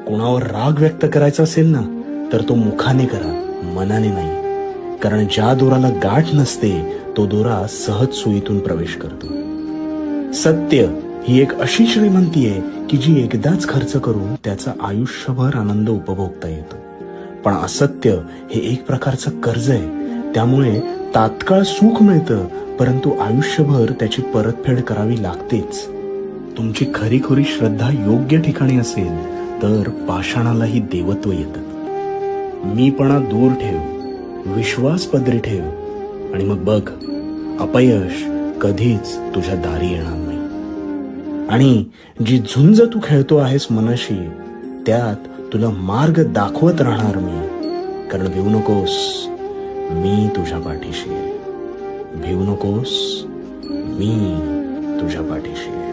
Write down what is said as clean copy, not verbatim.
कोणावर राग व्यक्त करायचा असेल ना, तर तो मुखाने करा, मनाने नाही. कारण ज्या दोराला गाठ नसते तो दोरा सहज सुईतून प्रवेश करतो. सत्य ही एक अशी श्रीमंती आहे की जी एकदाच खर्च करून त्याचा आयुष्यभर आनंद उपभोगता येतो. पण असत्य हे एक प्रकारचं कर्ज आहे. त्यामुळे तात्काळ सुख मिळतं, परंतु आयुष्यभर त्याची परतफेड करावी लागतेच. तुमची खरीखुरी श्रद्धा योग्य ठिकाणी असेल तर पाषाणालाही देवत्व येतं. मीपणा दूर ठेव, विश्वास पदरी ठेव, आणि मग बघ, अपयश कधीच तुझ्या दारी येणार नाही. आणि जी झुंज तू खेळतो आहेस मनाशी, त्यात तुला मार्ग दाखवत राहणार मी. कारण भिवू नकोस, मी तुझ्या पाठीशी आहे. भिवू नकोस, मी तुझ्या पाठीशी आहे.